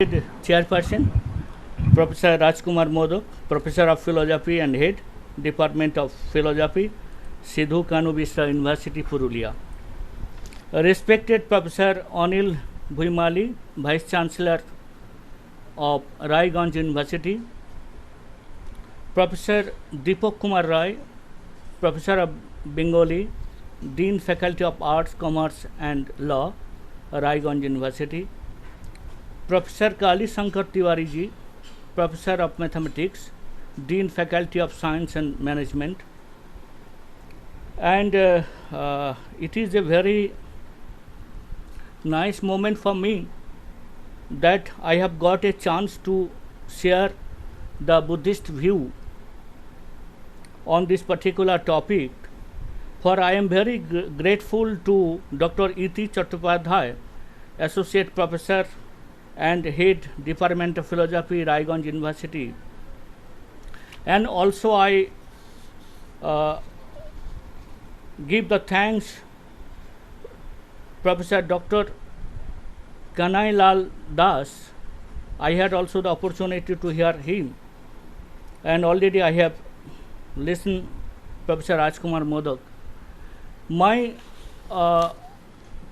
Chairperson, Professor Rajkumar Modak, Professor of Philosophy and Head, Department of Philosophy, Sidhu Kanu Biswa University, Purulia. Respected Professor Anil Bhuimali, Vice Chancellor of Raiganj University, Professor Deepak Kumar Rai, Professor of Bengali, Dean Faculty of Arts, Commerce and Law, Raiganj University, Professor Kali Shankar Tiwari ji, Professor of Mathematics, Dean Faculty of Science and Management. And it is a very nice moment for me that I have got a chance to share the Buddhist view on this particular topic, for I am very grateful to Dr. E.T. Chattopadhyay, Associate Professor and Head Department of Philosophy, Raiganj University, and also I give the thanks Professor Dr. Kanai Lal Das. I had also the opportunity to hear him, and already I have listened Professor Rajkumar Modak. My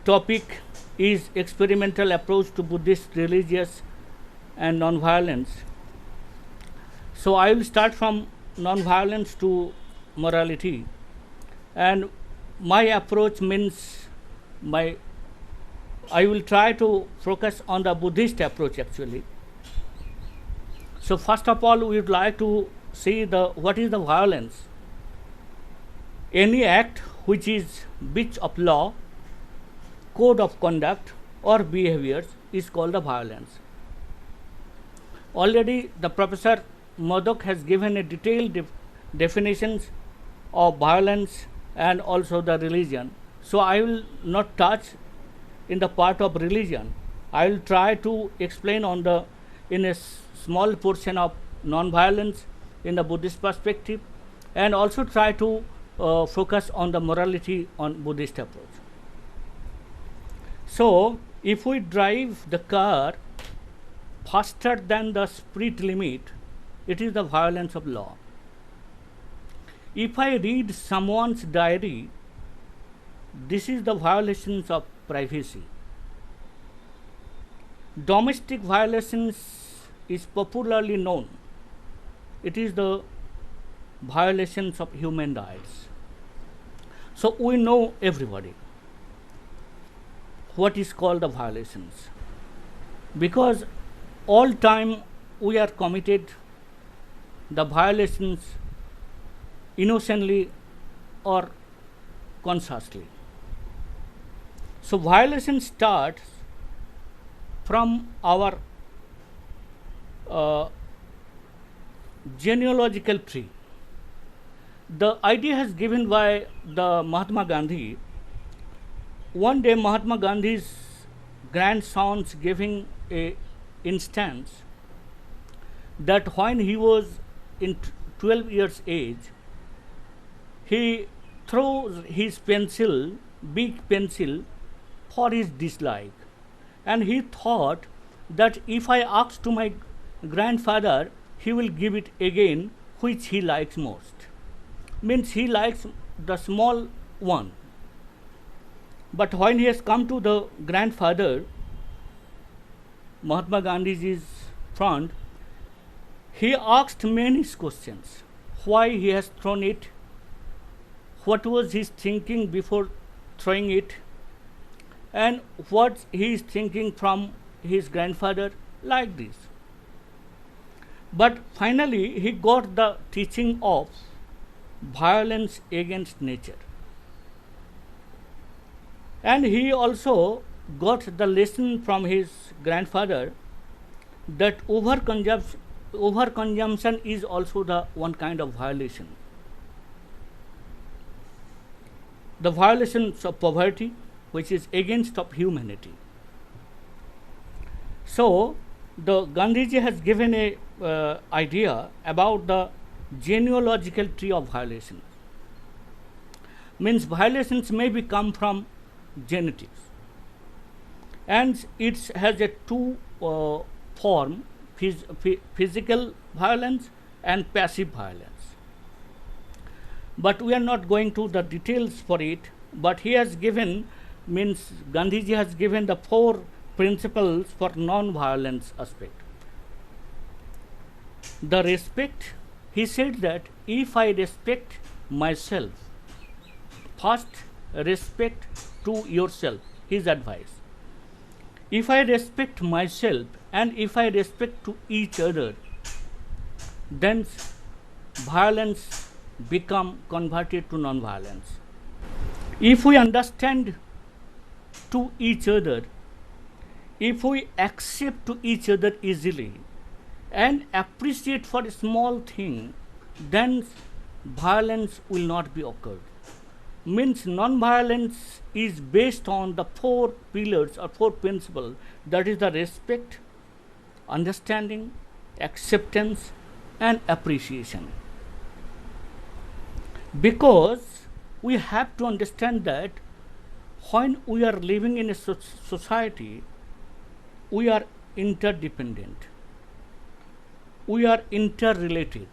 topic is experimental approach to Buddhist religious and non-violence. So I will start from non-violence to morality, and my approach means I will try to focus on the Buddhist approach actually. So first of all, we would like to see what is the violence. Any act which is breach of law, code of conduct or behaviors is called the violence. Already the Professor Modak has given a detailed definitions of violence and also the religion. So I will not touch in the part of religion. I will try to explain in a small portion of non-violence in the Buddhist perspective, and also try to focus on the morality on Buddhist approach. So if we drive the car faster than the speed limit, it is the violence of law. If I read someone's diary, this is the violations of privacy. Domestic violations is popularly known. It is the violations of human rights. So we know everybody what is called the violations, because all time we are committed the violations innocently or consciously. So violation starts from our genealogical tree. The idea has given by the Mahatma Gandhi. One day Mahatma Gandhi's grandsons giving a instance that when he was in 12 years age, he throws his pencil, big pencil, for his dislike, and he thought that if I ask to my grandfather, he will give it again, which he likes most. Means he likes the small one. But when he has come to the grandfather, Mahatma Gandhi's front, he asked many questions. Why he has thrown it? What was his thinking before throwing it? And what he is thinking from his grandfather, like this. But finally he got the teaching of violence against nature. And he also got the lesson from his grandfather that overconsumption is also the one kind of violation. The violations of poverty, which is against of humanity. So the Gandhiji has given a idea about the genealogical tree of violation. Means violations may come from genetics, and it has a two form: physical violence and passive violence. But we are not going to the details for it. But he has given, means Gandhiji has given the 4 principles for non-violence aspect. The respect, he said that if I respect myself, first respect to yourself, his advice. If I respect myself and if I respect to each other, then violence become converted to non-violence. If we understand to each other, if we accept to each other easily and appreciate for a small thing, then violence will not be occurred. Means non-violence is based on the 4 pillars or 4 principles, that is the respect, understanding, acceptance and appreciation. Because we have to understand that when we are living in a society, we are interdependent, we are interrelated,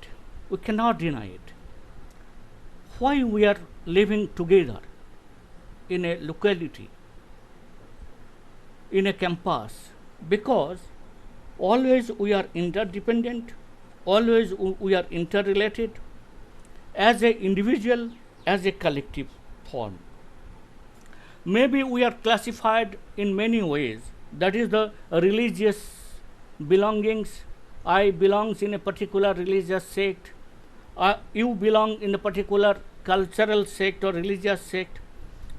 we cannot deny it. Why we are living together in a locality, in a campus? Because always we are interdependent, always we are interrelated, as an individual, as a collective form. Maybe we are classified in many ways, that is the religious belongings. I belongs in a particular religious sect, you belong in a particular cultural sect or religious sect,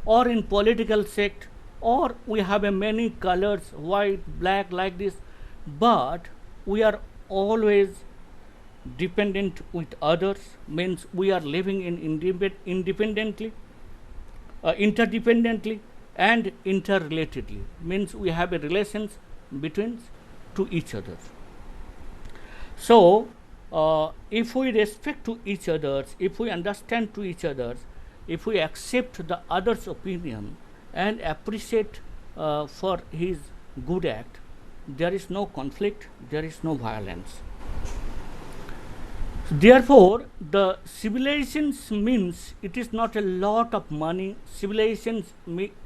or in political sect, or we have a many colors, white, black, like this. But we are always dependent with others, means we are living in independently, interdependently and interrelatedly, means we have a relations between to each other. So if we respect to each other, if we understand to each other, if we accept the other's opinion and appreciate for his good act, there is no conflict, there is no violence. Therefore, the civilizations means it is not a lot of money. Civilizations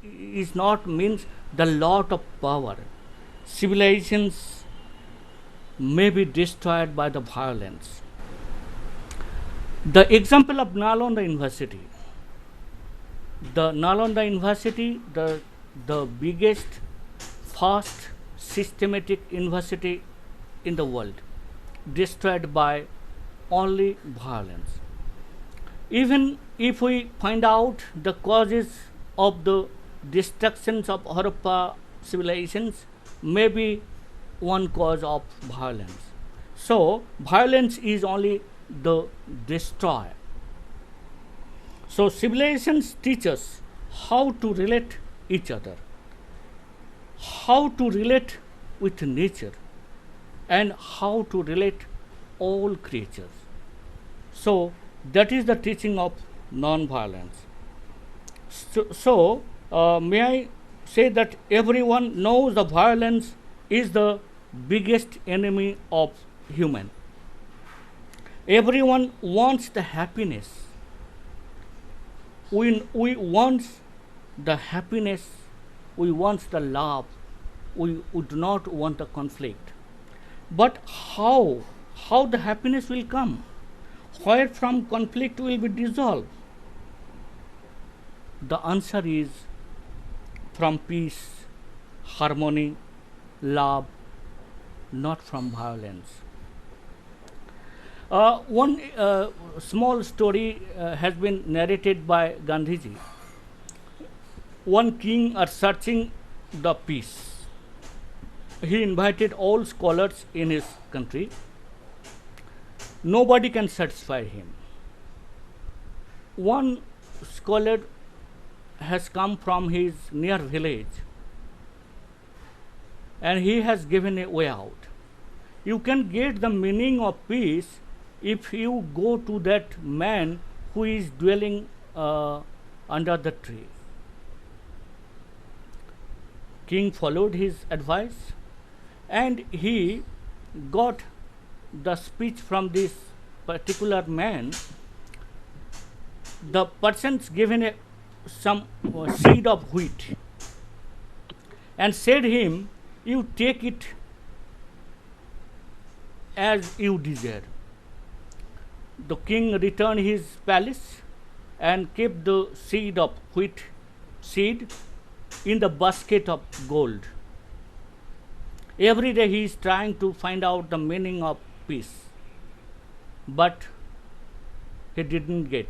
is not means the lot of power. Civilizations may be destroyed by the violence. The example of Nalanda University. The Nalanda University, the biggest, first systematic university in the world, destroyed by only violence. Even if we find out the causes of the destructions of Harappa civilizations, may be one cause of violence. So violence is only the destroyer. So civilizations teach us how to relate each other, how to relate with nature, and how to relate all creatures. So that is the teaching of non-violence. So may I say that everyone knows the violence is the biggest enemy of human. Everyone wants the happiness. We want the happiness, we want the love, we do not want the conflict. But how the happiness will come? Where from conflict will be dissolved? The answer is from peace, harmony, love, not from violence. One small story has been narrated by Gandhiji. One king are searching the peace. He invited all scholars in his country. Nobody can satisfy him. One scholar has come from his near village and he has given a way out. You can get the meaning of peace if you go to that man who is dwelling under the tree. King followed his advice and he got the speech from this particular man. The person's given some seed of wheat and said him, you take it as you desire. The king returned his palace and kept the seed of wheat seed in the basket of gold. Every day he is trying to find out the meaning of peace, but he didn't get.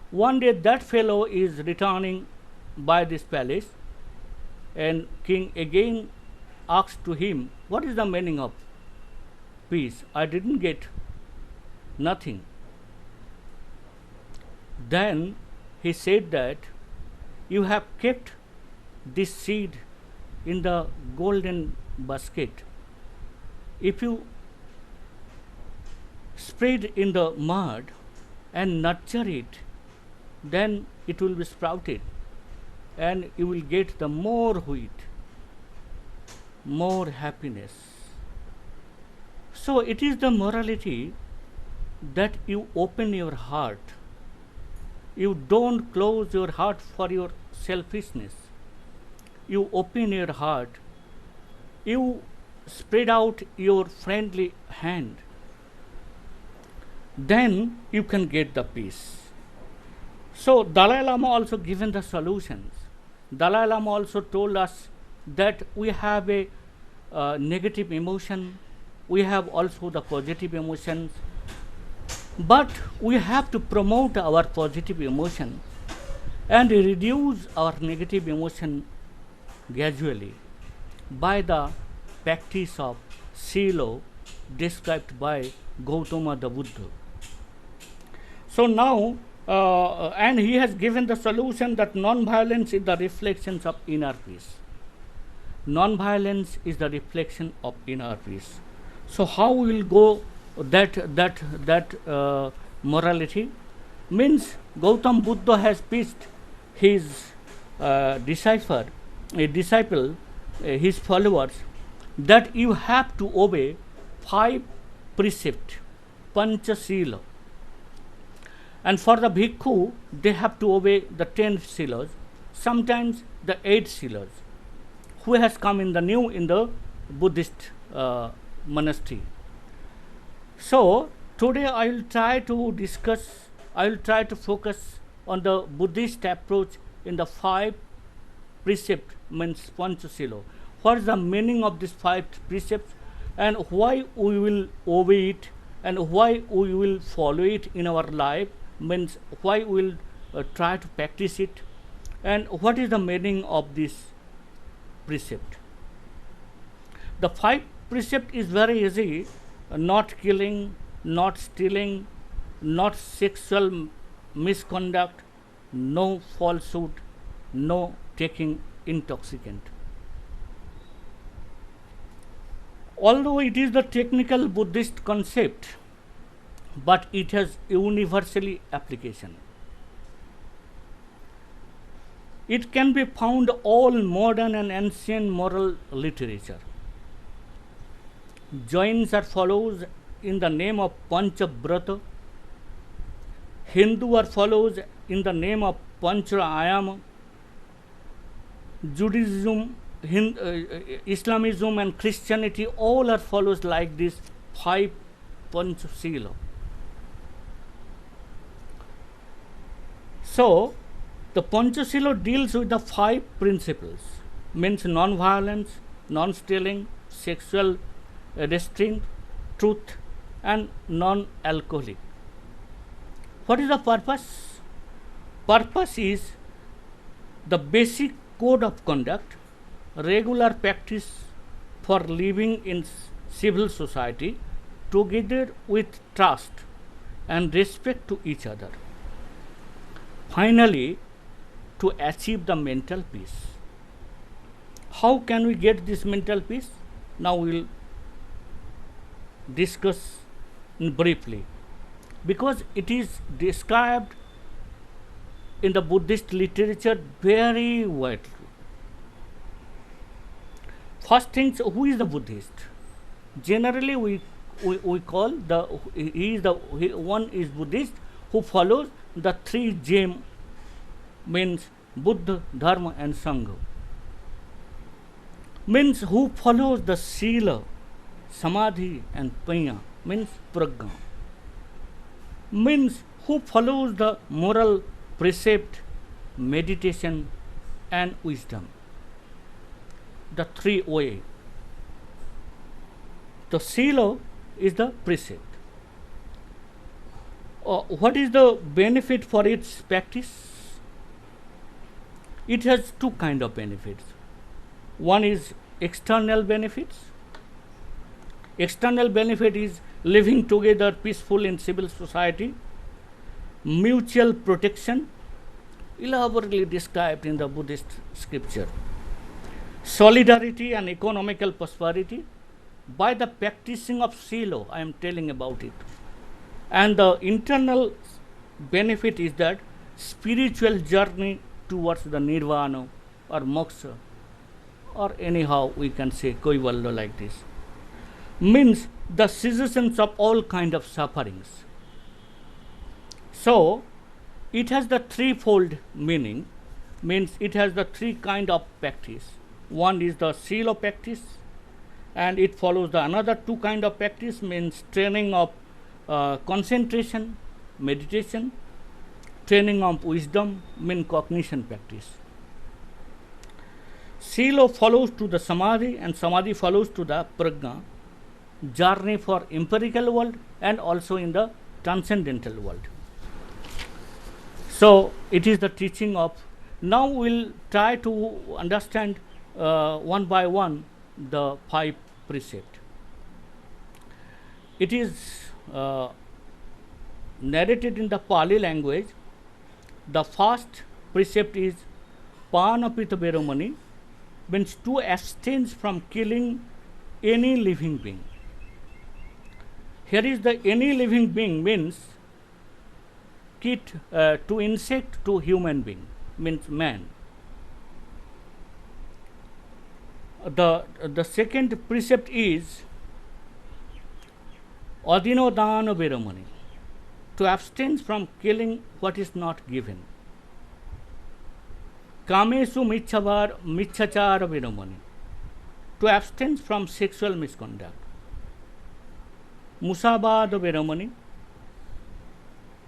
One day that fellow is returning by this palace, and king again asked to him, what is the meaning of peace? I didn't get nothing. Then he said that you have kept this seed in the golden basket. If you spread in the mud and nurture it, then it will be sprouted and you will get the more wheat, more happiness. So it is the morality that you open your heart. You don't close your heart for your selfishness. You open your heart. You spread out your friendly hand. Then you can get the peace. So Dalai Lama also given the solutions. Dalai Lama also told us that we have a negative emotion, we have also the positive emotions, but we have to promote our positive emotion and reduce our negative emotion gradually by the practice of Silo described by Gautama the Buddha. So now, and he has given the solution that non-violence is the reflections of inner peace. Non-violence is the reflection of inner peace. So how we will go that morality? Means Gautam Buddha has pitched his disciple, his followers, that you have to obey 5 precepts, Panchasila. And for the bhikkhu, they have to obey the 10 silas, sometimes the 8 silas, who has come in the Buddhist monastery. So today I will try to focus on the Buddhist approach in the 5 precepts, means Panchasila. What is the meaning of these 5 precepts and why we will obey it and why we will follow it in our life, means why we will try to practice it and what is the meaning of this precept. The 5 precept is very easy: not killing, not stealing, not sexual misconduct, no falsehood, no taking intoxicant. Although it is the technical Buddhist concept, but it has universally application. It can be found all modern and ancient moral literature. Jains are follows in the name of Panchabrata. Hindu are follows in the name of Panchayama. Judaism, Islamism and Christianity all are follows like this 5 Panchasila. So the Panchasila deals with the 5 principles, means non-violence, non-stealing, sexual restraint, truth and non-alcoholic. What is the purpose? Purpose is the basic code of conduct, regular practice for living in civil society together with trust and respect to each other. Finally, to achieve the mental peace. How can we get this mental peace? Now we will discuss briefly, because it is described in the Buddhist literature very widely. First things, who is the Buddhist? Generally, we call one is Buddhist who follows the three gem, means Buddha, Dharma, and Sangha. Means who follows the Sila, Samadhi, and Panya, means Prajna. Means who follows the moral precept, meditation, and wisdom. The three way. The Sila is the precept. What is the benefit for its practice? It has two kind of benefits. One is external benefits. External benefit is living together peaceful in civil society, mutual protection, elaborately described in the Buddhist scripture, solidarity and economical prosperity. By the practicing of Sila, I am telling about it. And the internal benefit is that spiritual journey towards the nirvana or moksha, or anyhow we can say kaivalya like this, means the cessations of all kind of sufferings. So it has the threefold meaning, means it has the three kind of practice. One is the Sila practice, and it follows the another two kind of practice, means training of concentration, meditation, training of wisdom, means cognition practice. Sila follows to the Samadhi, and Samadhi follows to the Prajna, journey for empirical world and also in the transcendental world. So it is the teaching of. Now we'll try to understand one by one the five precepts. It is narrated in the Pali language. The first precept is Panapita Veramani, means to abstain from killing any living being. Here is the any living being means kit to insect to human being, means man. The second precept is Adinodana Veramani, to abstain from killing what is not given. Kamesu Michachara Veramani, to abstain from sexual misconduct. Musabada Veramani,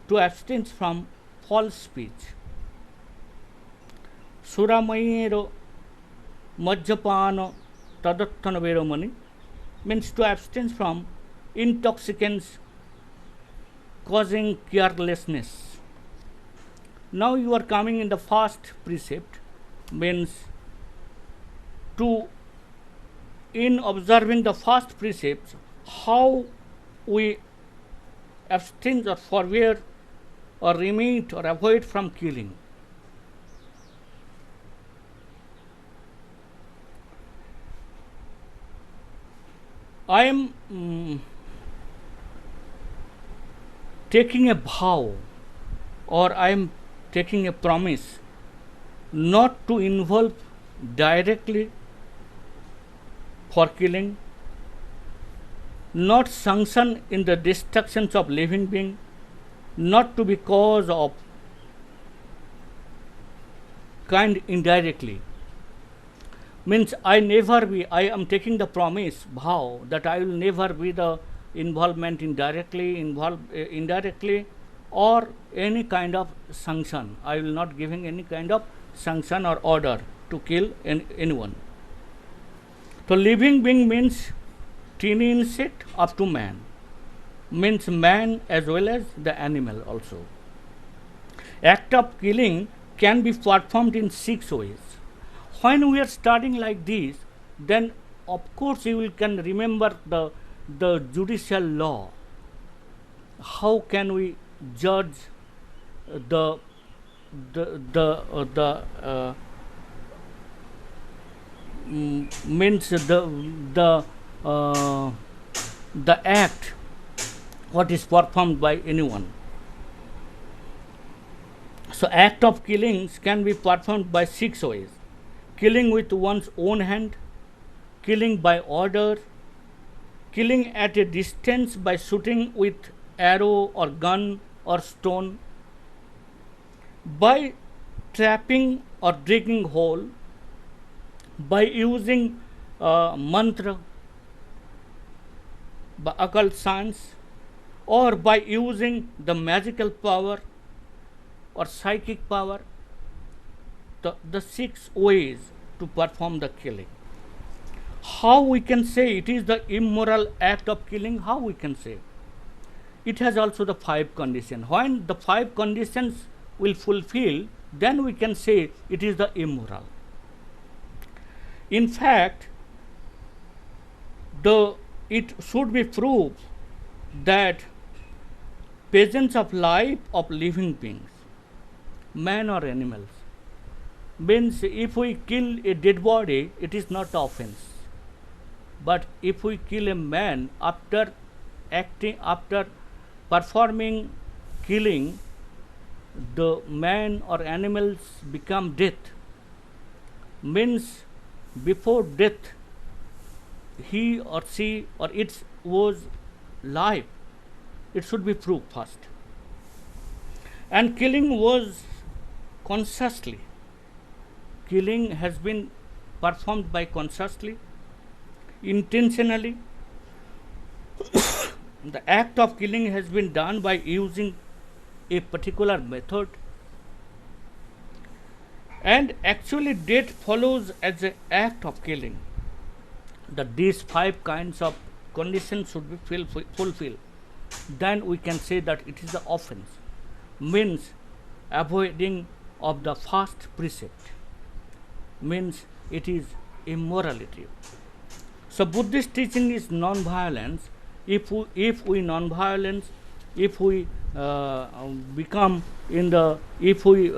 to abstain from false speech. Suramayero Majjapana Tadattana Veramani, means to abstain from intoxicants causing carelessness. Now you are coming in the first precept, means to, in observing the first precepts, how we abstain or forbear or remit or avoid from killing. I am taking a vow, or I am taking a promise not to involve directly for killing, not sanction in the destructions of living being, not to be cause of kind indirectly. Means I am taking the promise, vow, that I will never be the involvement indirectly or any kind of sanction. I will not giving any kind of sanction or order to kill anyone. So living being means teeny insect up to man, means man as well as the animal also. Act of killing can be performed in 6 ways. When we are studying like this, then of course you can remember the judicial law. How can we judge means the act what is performed by anyone. So act of killings can be performed by 6 ways: killing with one's own hand, killing by order, killing at a distance by shooting with arrow or gun or stone, by trapping or digging hole, by using mantra, by occult science, or by using the magical power or psychic power, the 6 ways to perform the killing. How we can say it is the immoral act of killing? How we can say? It has also the 5 conditions. When the 5 conditions will fulfill, then we can say it is the immoral. In fact, it should be proved that presence of life of living beings, man or animals, means if we kill a dead body, it is not offense. But if we kill a man after performing killing, the man or animals become dead. Means before death, he or she or it was life. It should be proved first. And killing was consciously. Killing has been performed by consciously, intentionally. The act of killing has been done by using a particular method, and actually death follows as an act of killing. That these 5 kinds of conditions should be fulfilled. Then we can say that it is the offense, means avoiding of the first precept, means it is immorality. So Buddhist teaching is non-violence. If we non-violence, if we become in the, if we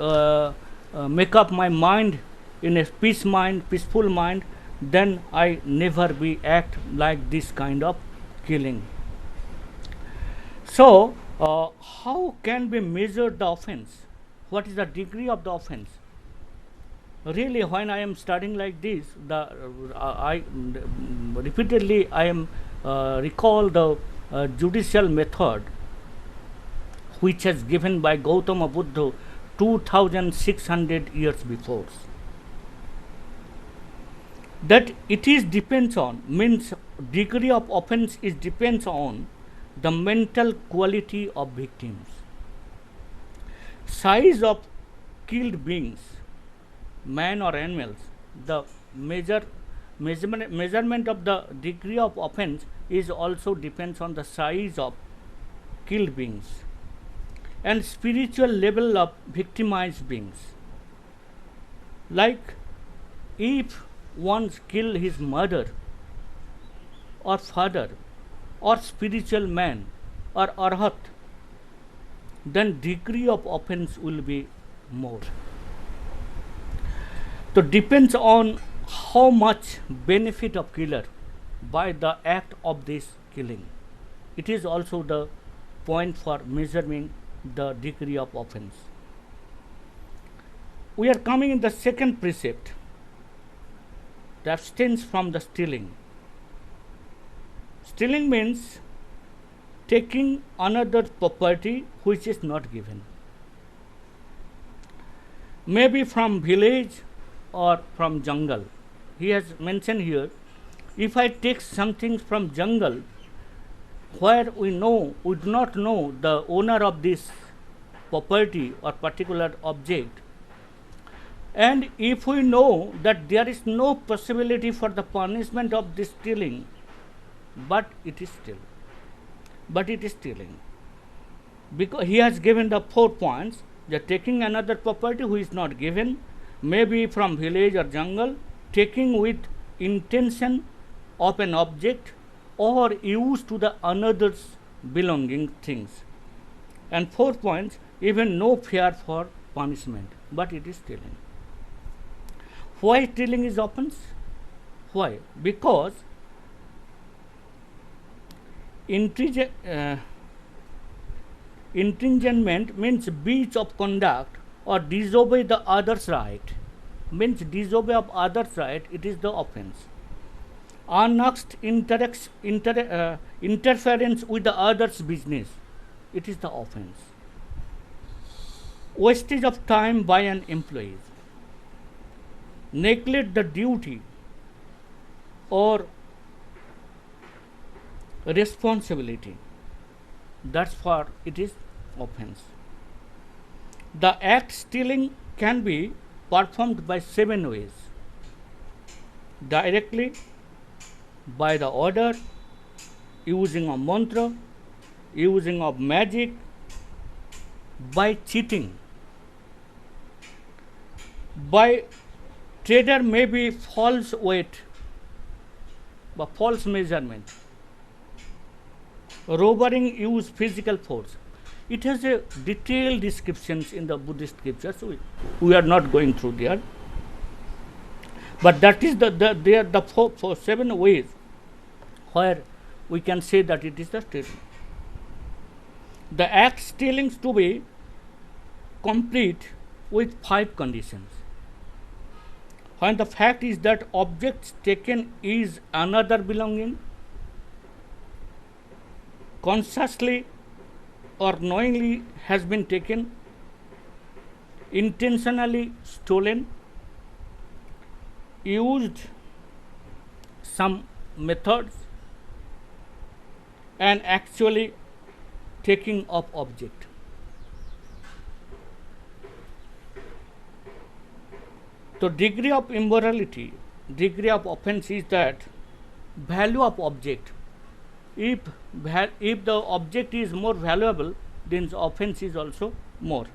make up my mind in a peaceful mind, then I never be act like this kind of killing. So how can we measure the offense? What is the degree of the offense? Really, when I am studying like this, I repeatedly I am recall the judicial method which has given by Gautama Buddha 2600 years before. That it is depends on, means degree of offense is depends on the mental quality of victims, size of killed beings, man or animals. The measurement of the degree of offense is also depends on the size of killed beings and spiritual level of victimized beings. Like if one kill his mother or father or spiritual man or arhat, then degree of offense will be more. So depends on how much benefit of killer by the act of this killing. It is also the point for measuring the degree of offense. We are coming in the second precept, the abstinence from the stealing. Stealing means taking another property which is not given, maybe from village or from jungle. He has mentioned here, if I take something from jungle where we do not know the owner of this property or particular object, and if we know that there is no possibility for the punishment of this stealing, but it is stealing, because he has given the 4 points. They are taking another property who is not given, maybe from village or jungle, taking with intention of an object or use to the another's belonging things. And 4 points, even no fear for punishment, but it is stealing. Why stealing is offense? Why? Because infringement means breach of conduct or disobey the other's right, means disobey of other's right, it is the offense. Unasked interference with the other's business, it is the offense. Wastage of time by an employee, neglect the duty or responsibility, that's for it is offense. The act stealing can be performed by 7 ways: directly, by the order, using a mantra, using of magic, by cheating, by trader may be false weight, by false measurement, robbering use physical force. It has a detailed descriptions in the Buddhist scriptures. So we are not going through there. But that is the 7 ways where we can say that it is the stealing. The act stealing to be complete with 5 conditions. When the fact is that object taken is another belonging, consciously or knowingly has been taken, intentionally stolen, used some methods, and actually taking of object. So degree of immorality, degree of offense is that value of object. If the object is more valuable, then the offense is also more.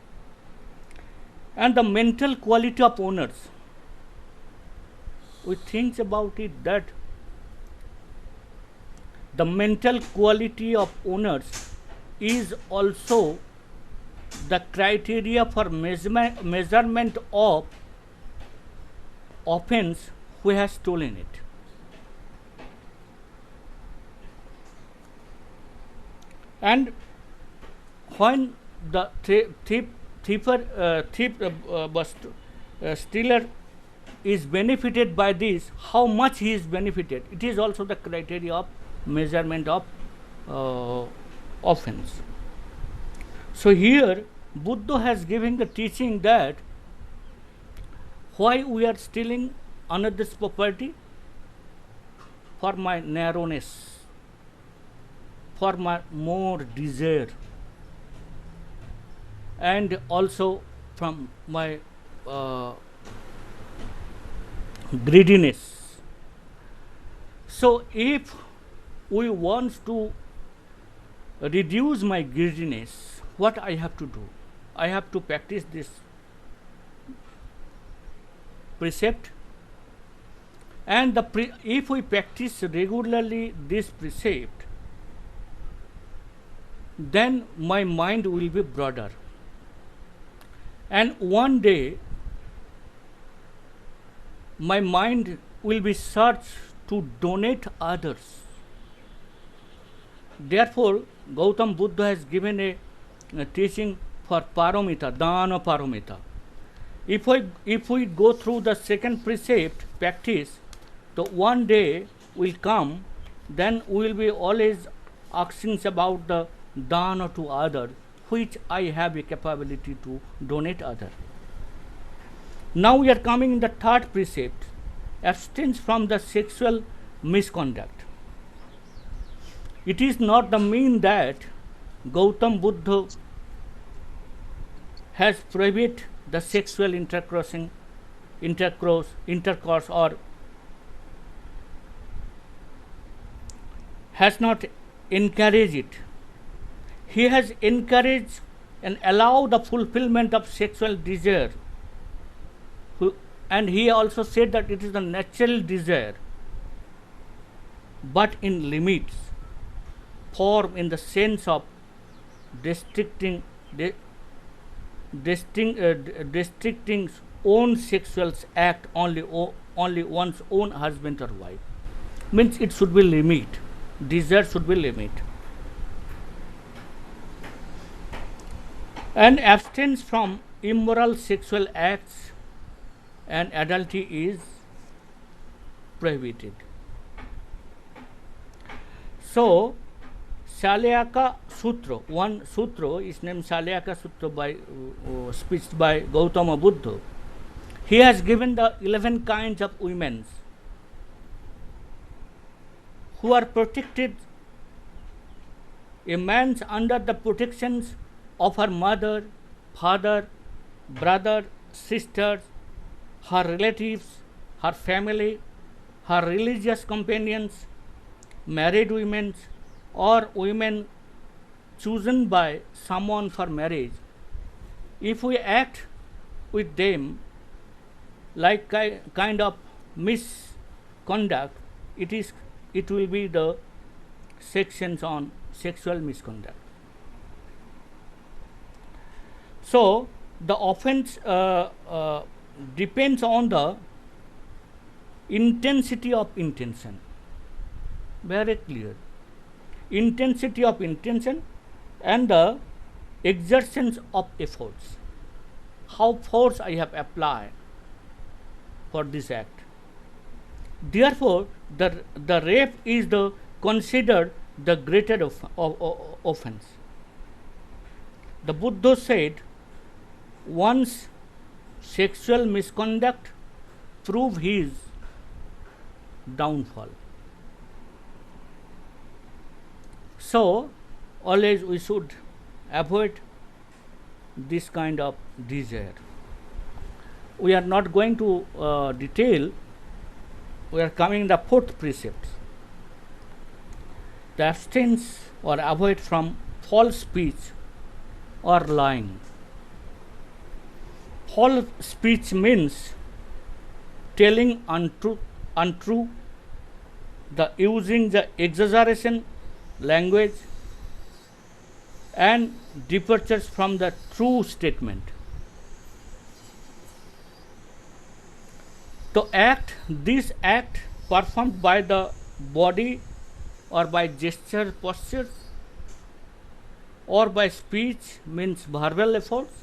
And the mental quality of owners. We think about it that the mental quality of owners is also the criteria for measurement of offense who has stolen it. And when the stealer is benefited by this, how much he is benefited, it is also the criteria of measurement of offense. So here Buddha has given the teaching that why we are stealing another's property? For my narrowness, for my more desire, and also from my greediness. So if we want to reduce my greediness, what I have to do? I have to practice this precept, and if we practice regularly this precept, then my mind will be broader, and one day my mind will be searched to donate others. Therefore, Gautam Buddha has given a teaching for paramita, dana paramita. If we go through the second precept practice, so one day will come, then we will be always asking about the dana to others, which I have a capability to donate other. Now we are coming in the third precept, abstain from the sexual misconduct. It is not the mean that Gautam Buddha has prohibited the sexual intercourse, or has not encouraged it. He has encouraged and allowed the fulfillment of sexual desire, and he also said that it is a natural desire, but in limits, form in the sense of restricting own sexual act only one's own husband or wife. Means it should be limit. Desire should be limit. And abstain from immoral sexual acts and adultery is prohibited. So, Shalyaka Sutra, one sutra is named Shalyaka Sutra by speech by Gautama Buddha. He has given the 11 kinds of women who are protected. A man's under the protections of her mother, father, brother, sisters, her relatives, her family, her religious companions, married women, or women chosen by someone for marriage. If we act with them like kind of misconduct, it will be the sections on sexual misconduct. So the offense depends on the intensity of intention. Very clear. Intensity of intention and the exertions of efforts. How force I have applied for this act. Therefore, the rape is the considered the greater offense. The Buddha said, once sexual misconduct prove his downfall. So, always we should avoid this kind of desire. We are not going to detail. We are coming the fourth precept. The abstain or avoid from false speech or lying. False speech means telling untrue, the using the exaggeration language and departures from the true statement. This act performed by the body or by gesture, postures, or by speech means verbal efforts.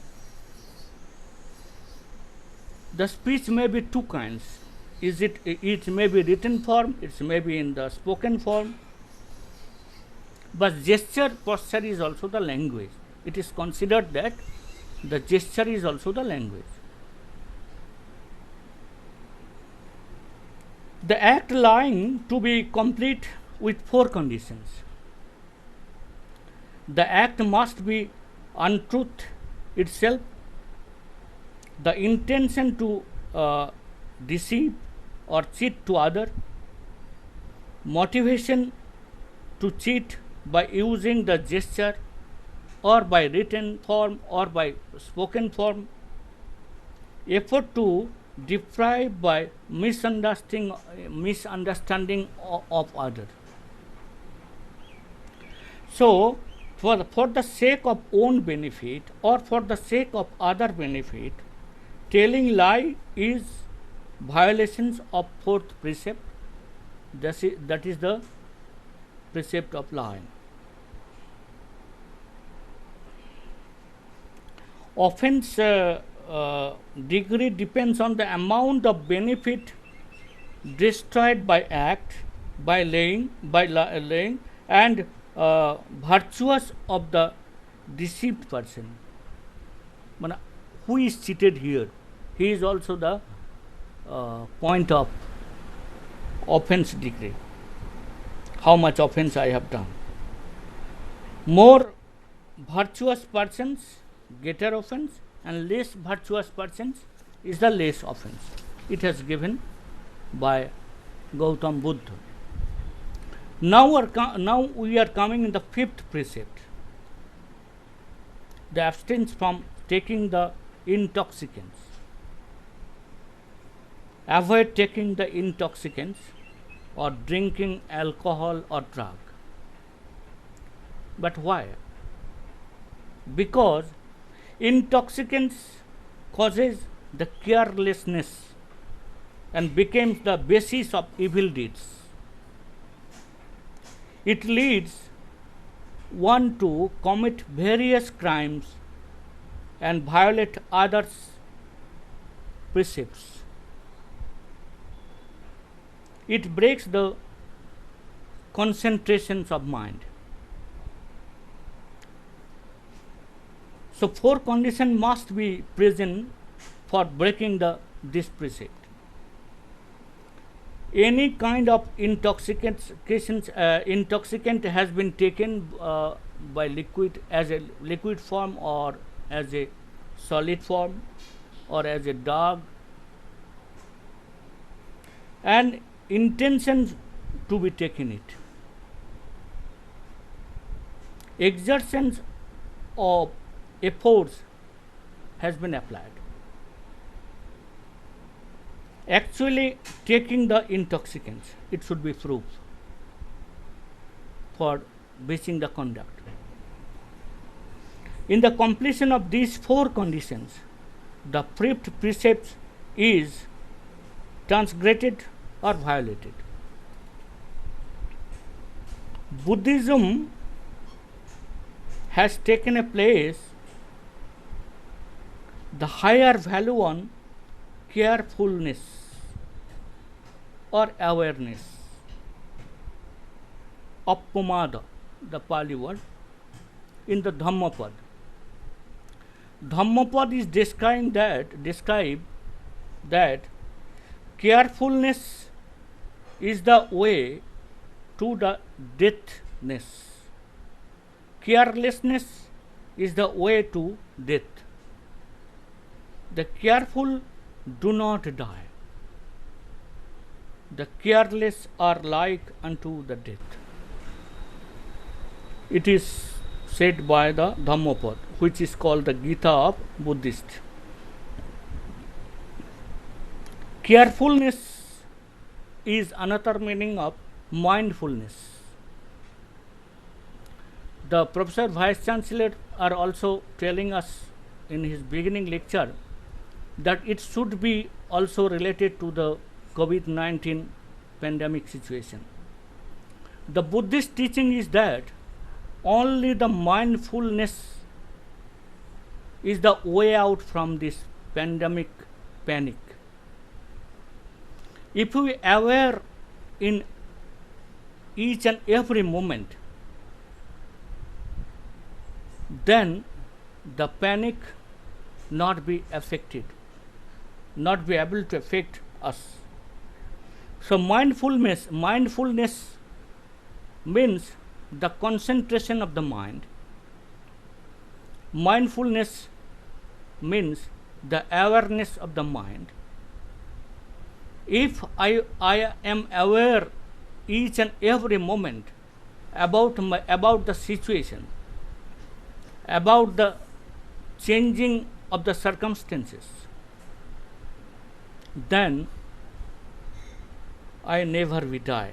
The speech may be two kinds. It may be written form, it may be in the spoken form. But gesture, posture is also the language. It is considered that the gesture is also the language. The act lying to be complete with four conditions. The act must be untruth itself, the intention to deceive or cheat to other, motivation to cheat by using the gesture or by written form or by spoken form, effort to deprive by misunderstanding of other. So, for the sake of own benefit or for the sake of other benefit, telling lie is violations of fourth precept. That is the precept of lying. Offense degree depends on the amount of benefit destroyed by act, by lying, and virtuous of the deceived person. Who is cheated here? He is also the point of offense degree. How much offense I have done. More virtuous persons greater offense, and less virtuous persons is the less offense. It has given by Gautam Buddha. Now we are coming in the fifth precept. The abstain from taking the intoxicants. Avoid taking the intoxicants or drinking alcohol or drug. But why? Because intoxicants causes the carelessness and becomes the basis of evil deeds. It leads one to commit various crimes and violate others' precepts. It breaks the concentrations of mind. So, four conditions must be present for breaking this precept. Any kind of intoxicant has been taken by liquid as a liquid form, or as a solid form, or as a drug, and intention to be taken it. Exertions of efforts has been applied. Actually taking the intoxicants, it should be proof for breaching the conduct. In the completion of these four conditions, the fifth precept is transgressed or violated. Buddhism has taken a place, the higher value on carefulness or awareness. Appamada, the Pali word, in the Dhammapad. Dhammapad is described that carefulness is the way to the deathness. Carelessness is the way to death. The careful do not die. The careless are like unto the death. It is said by the Dhammapad, which is called the Gita of Buddhist. Carefulness is another meaning of mindfulness. The Professor Vice Chancellor are also telling us in his beginning lecture that it should be also related to the COVID-19 pandemic situation. The Buddhist teaching is that only the mindfulness is the way out from this pandemic panic. If we are aware in each and every moment, then the panic not be affected, not be able to affect us. So mindfulness means the concentration of the mind. Mindfulness means the awareness of the mind. If I am aware each and every moment about the situation, about the changing of the circumstances, then I never will die.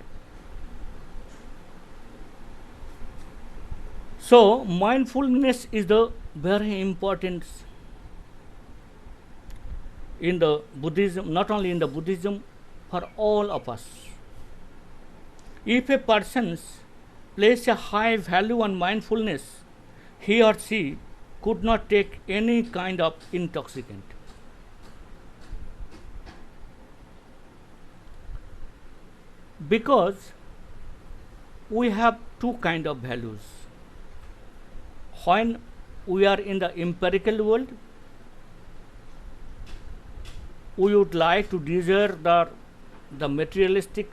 So mindfulness is the very important in the Buddhism, not only in the Buddhism, for all of us. If a person places a high value on mindfulness, he or she could not take any kind of intoxicant. Because we have two kind of values. When we are in the empirical world, we would like to desire the materialistic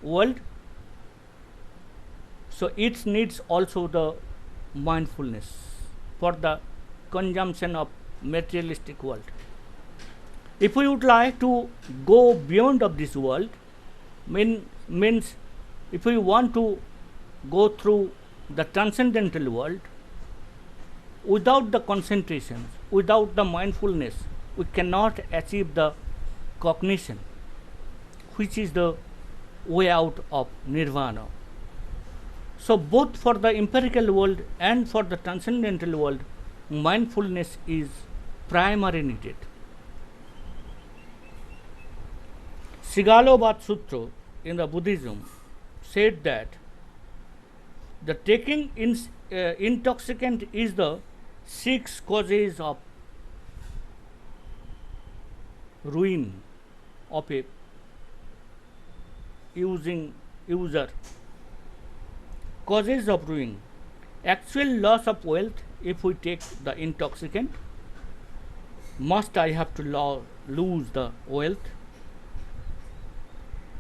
world, so it needs also the mindfulness for the consumption of materialistic world. If we would like to go beyond of this world, means if we want to go through the transcendental world, without the concentration, without the mindfulness, we cannot achieve the cognition, which is the way out of nirvana. So both for the empirical world and for the transcendental world, mindfulness is primary needed. Sigalobat Sutra in the Buddhism said that the taking intoxicant is the 6 causes of ruin of a user. causes of ruin. Actual loss of wealth if we take the intoxicant. Must I have to lose the wealth?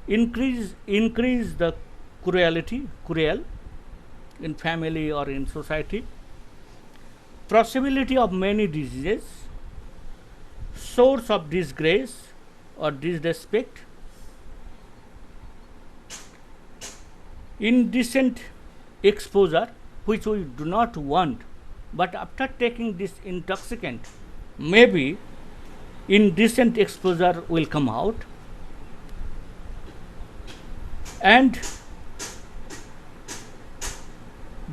Increase the cruel in family or in society. Possibility of many diseases. Source of disgrace or disrespect. Indecent exposure, which we do not want, but after taking this intoxicant, maybe indecent exposure will come out. And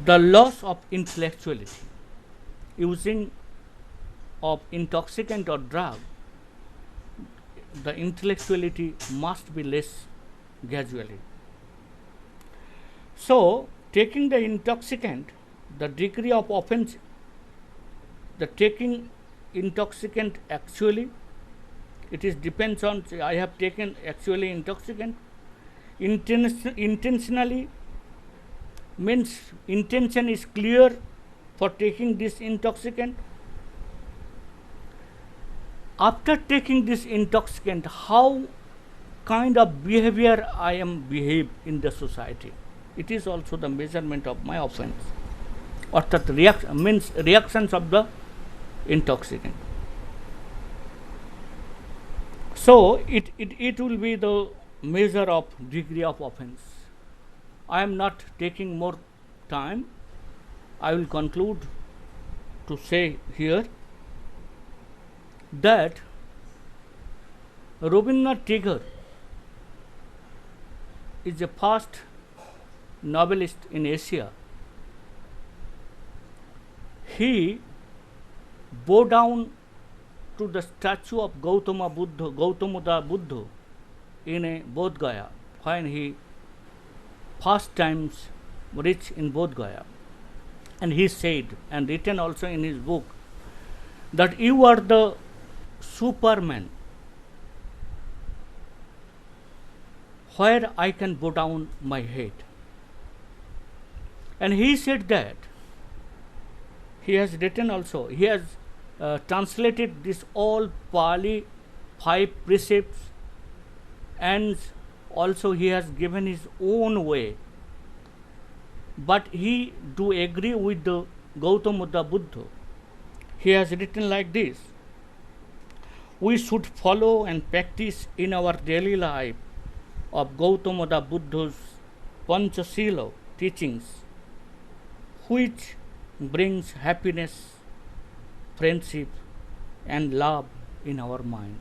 the loss of intellectuality. Using of intoxicant or drug, the intellectuality must be less gradually. So, taking the intoxicant, the degree of offense, the taking intoxicant actually, it is depends on, I have taken actually intoxicant. Intentionally means intention is clear for taking this intoxicant. After taking this intoxicant, how kind of behavior I am behave in the society. It is also the measurement of my offense. Or that means reactions of the intoxicant. So it will be the measure of degree of offense. I am not taking more time. I will conclude to say here that Rabindranath Tagore is the first novelist in Asia. He bowed down to the statue of Gautama Buddha in Bodh Gaya when he first times reached in Bodh Gaya. And he said, and written also in his book, that you are the Superman, where I can bow down my head. And he said that, he has written also, he has translated this all Pali 5 precepts, and also he has given his own way. But he do agree with the Gautama Buddha. He has written like this: we should follow and practice in our daily life of Gautama Buddha's Panchasila teachings, which brings happiness, friendship and love in our mind.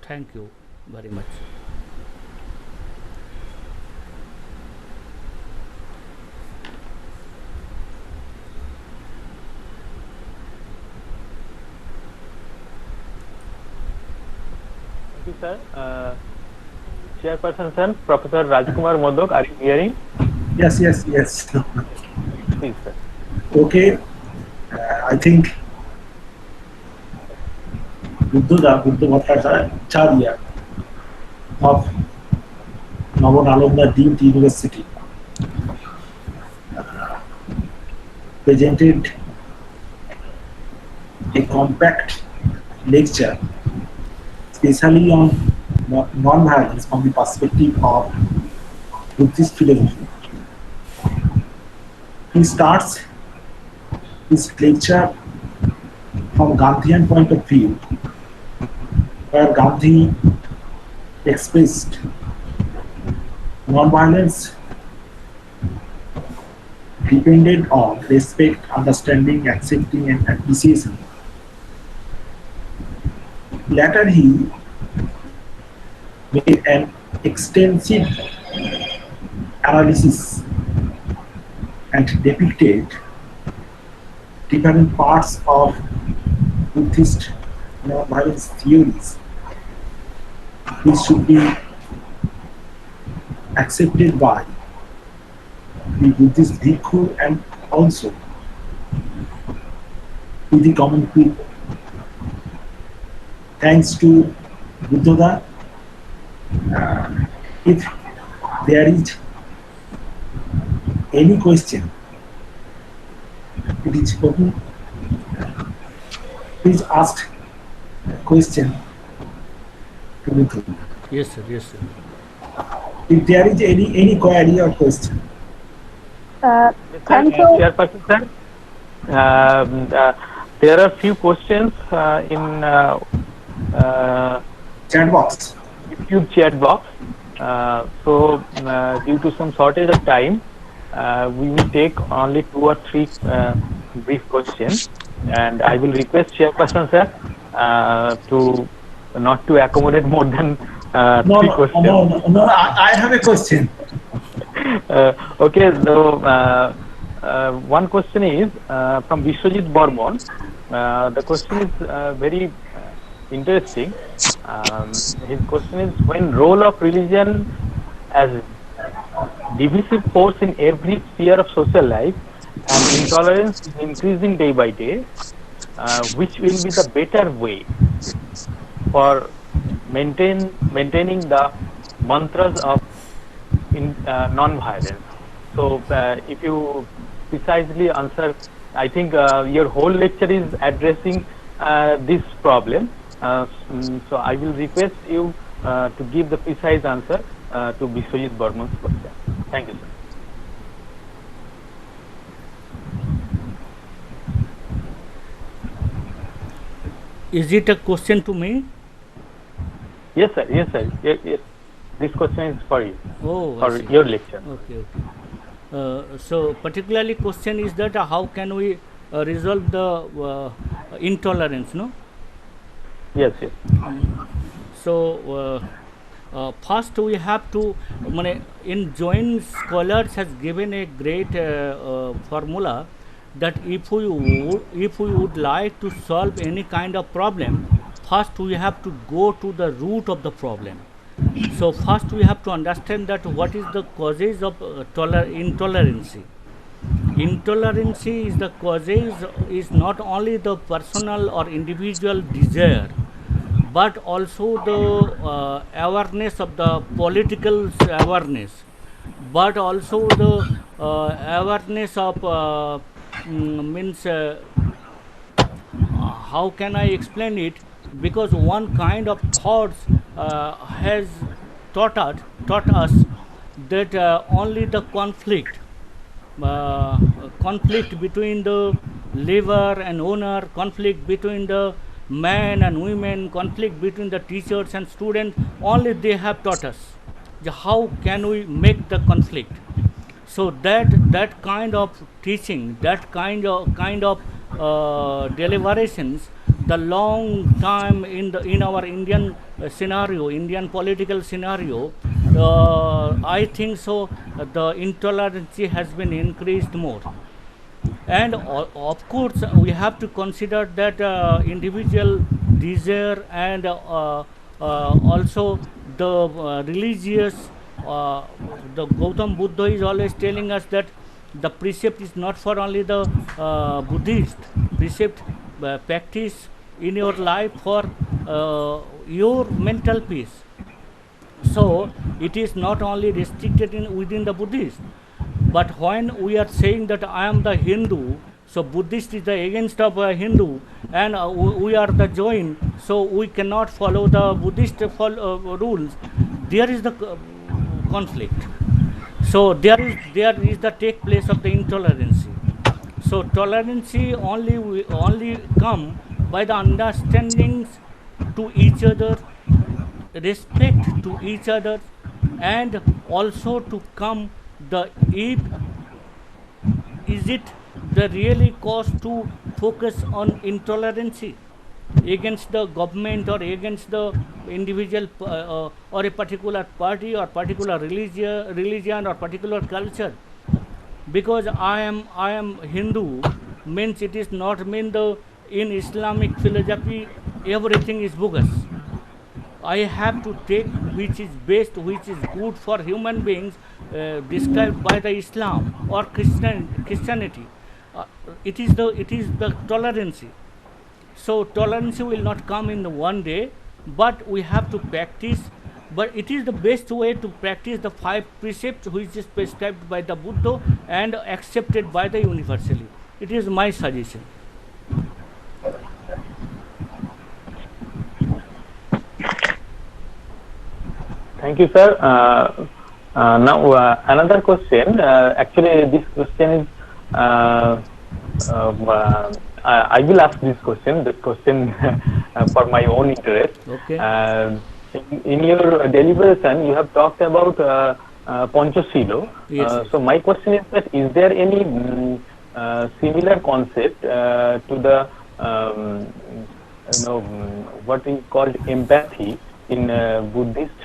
Thank you very much. Thank you, sir. Chairperson, sir, Professor Rajkumar Modak, are you hearing? Yes. Please, sir. Okay. I think Buddha Bhattacharya of Nalanda Deemed University presented a compact lecture, especially on non-violence from the perspective of Buddhist philosophy. He starts his lecture from Gandhian point of view, where Gandhi expressed non-violence depended on respect, understanding, accepting and appreciation. Later he made an extensive analysis and depicted different parts of Buddhist non-violence theories which should be accepted by the Buddhist bhikkhu and also with the common people. Thanks to Buddha, if there is any question, it is open. Please ask question to me. Yes, sir. Yes, sir. If there is any query or question. Yes, Thank sir. you. Chairperson, sir. There are few questions in Chat box. YouTube chat box. Due to some shortage of time, we will take only 2 or 3 brief questions, and I will request Chairperson, sir, to not to accommodate more than 3 questions. No. I have a question. Okay, so one question is from Vishwajit Bormon. The question is very interesting. His question is, when role of religion as divisive force in every sphere of social life and intolerance is increasing day by day, which will be the better way for maintaining the mantras of non-violence? So, if you precisely answer, I think your whole lecture is addressing this problem. So, I will request you to give the precise answer to Biswajit Burman's question. Thank you, sir. Is it a question to me? Yes, sir. Yes, sir. Yes. This question is for you, Oh, I for see. your lecture. Okay. So particularly question is that how can we resolve the intolerance, no? Yes, yes. So first we have to, in Join Scholars has given a great formula that if we would like to solve any kind of problem, first we have to go to the root of the problem. So first we have to understand that what is the causes of intolerance. Intolerance is the causes is not only the personal or individual desire, but also the awareness of the political awareness, but also the awareness of means how can I explain it? Because one kind of thoughts has taught us that only the conflict between the labor and owner, conflict between the men and women, conflict between the teachers and students, only they have taught us. How can we make the conflict? So that kind of teaching, that kind of deliberations, the long time in our Indian scenario, Indian political scenario, I think so. The intolerance has been increased more, and of course we have to consider that individual desire and also the religious. The Gautam Buddha is always telling us that the precept is not for only the Buddhist. Precept practice in your life for your mental peace. So it is not only restricted within the Buddhist, but when we are saying that I am the Hindu, so Buddhist is the against of Hindu, and we are the Jain, so we cannot follow the Buddhist rules. There is the conflict. So there is the take place of the intolerance. So tolerance only come by the understandings to each other, respect to each other, and also to come the if is it the really cause to focus on intolerance against the government or against the individual or a particular party or particular religion or particular culture. Because I am Hindu means it is not mean the in Islamic philosophy everything is bogus. I have to take which is best, which is good for human beings, described by the Islam or Christianity. It is the tolerance. So tolerance will not come in one day, but we have to practice but it is the best way to practice the five precepts which is prescribed by the Buddha and accepted by the universally. It is my suggestion. Thank you, sir. Now, another question. Actually, this question is, I will ask this question. This question for my own interest. Okay. In your deliberation, you have talked about Panchashilo. Yes. So, my question is there any similar concept to the what is called empathy in Buddhist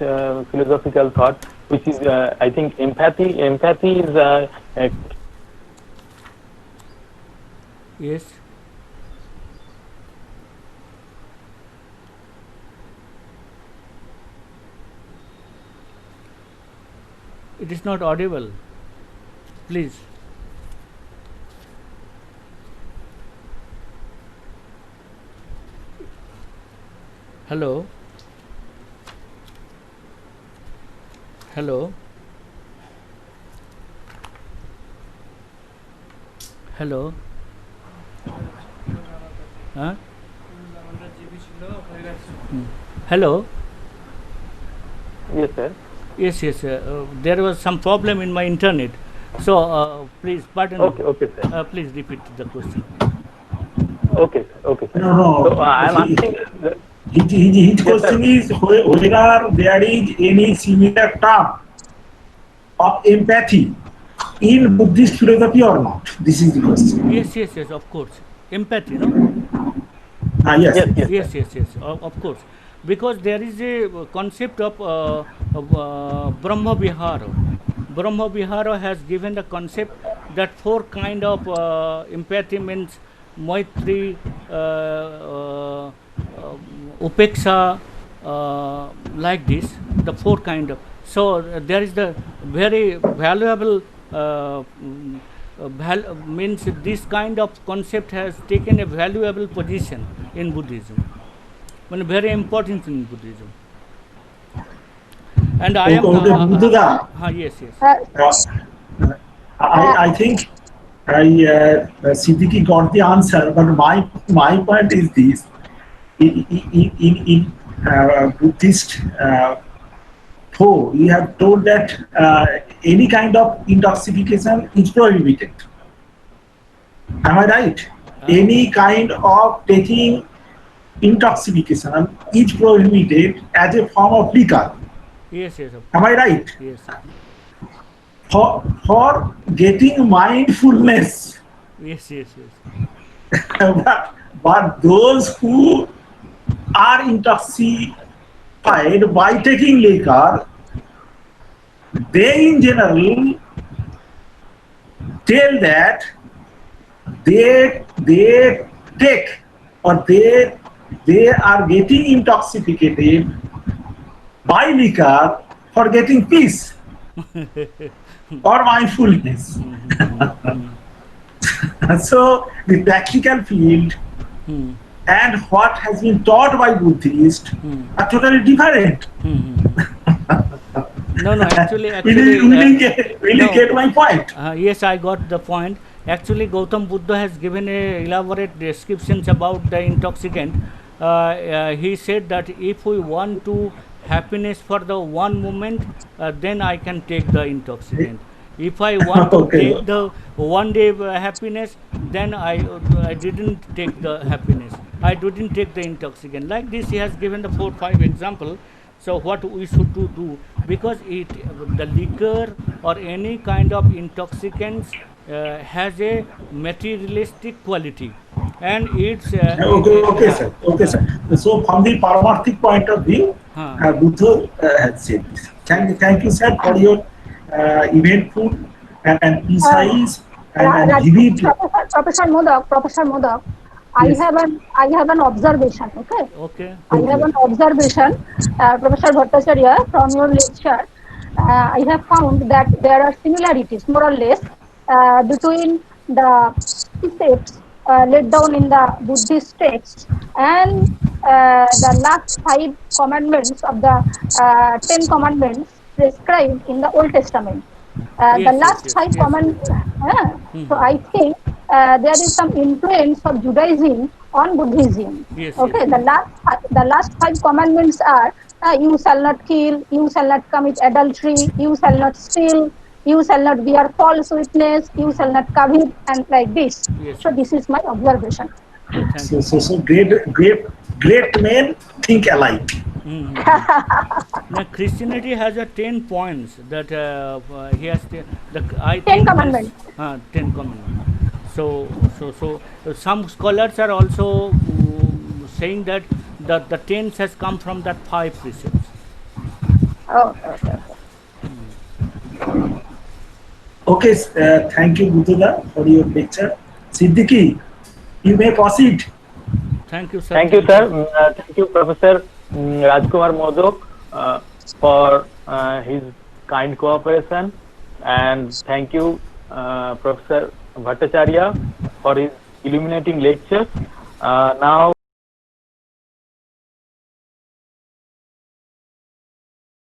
philosophical thought, which is I think empathy. Empathy is Yes. It is not audible. Please. Hello. Hello. Hello. Huh? Hello. yes, sir. Yes. There was some problem in my internet. So please pardon. Okay, okay, sir. Please repeat the question. Okay, sir. Okay, sir. No. So I am asking. His question is whether there is any similar term of empathy in Buddhist philosophy or not. This is the question. Yes. Of course. Empathy, no? Yes. Yes. Of course, because there is a concept of Brahma Vihara. Brahma Vihara has given the concept that four kind of empathy means Maitri, Upeksha, like this. The four kind of. So there is the very valuable. Means this kind of concept has taken a valuable position in Buddhism, very important in Buddhism. And I am. Buddha. Yes. I think Siddiqui got the answer, but my point is this: in Buddhist thought, you have told that any kind of intoxication is prohibited. Am I right? Any kind of taking intoxication is prohibited as a form of liquor. Yes. Am I right? Yes. For getting mindfulness. Yes. but those who are intoxicated by taking liquor, they in general tell that they take or they are getting intoxicated by liquor for getting peace or mindfulness. So the practical field and what has been taught by Buddhists are totally different. No, actually. Will you get my point? Yes, I got the point. Actually, Gautam Buddha has given a elaborate descriptions about the intoxicant. He said that if we want to happiness for the one moment, then I can take the intoxicant. If I want to take the one day happiness, then I didn't take the happiness. I didn't take the intoxicant. Like this, he has given the 4-5 example. So what we should do, because the liquor or any kind of intoxicants has a materialistic quality, and it's okay, sir. So from the Paramarthic point of view, Buddha has said this. Thank you, sir, for your eventful and precise and vivid. Professor Modak, Yes. I have an observation. Okay. I have an observation, Professor Bhattacharya, from your lecture. I have found that there are similarities, more or less, between the precepts laid down in the Buddhist texts and the last 5 commandments of the 10 commandments prescribed in the Old Testament. The Yes, yes, last yes, five yes. so Mhm. I think there is some influence of Judaism on Buddhism. Yes, yes, Okay, yes. the last 5 commandments are you shall not kill, you shall not commit adultery, you shall not steal, you shall not bear false witness, you shall not covet, and like this. Yes, So yes. this is my observation. Thank you. So great men think alike. Mm-hmm. Now, Christianity has a 10 points that he has I Ten think there is commandments. 10 commandments. So some scholars are also saying that the tens has come from that 5 precepts. Oh, okay, okay. Okay, thank you, Buddha, for your lecture. Siddiqui, you may proceed. Thank you, sir. Thank you, Thank sir. you. Thank you, Professor Rajkumar Modak, for his kind cooperation, and thank you, Professor Bhattacharya, for his illuminating lecture. Now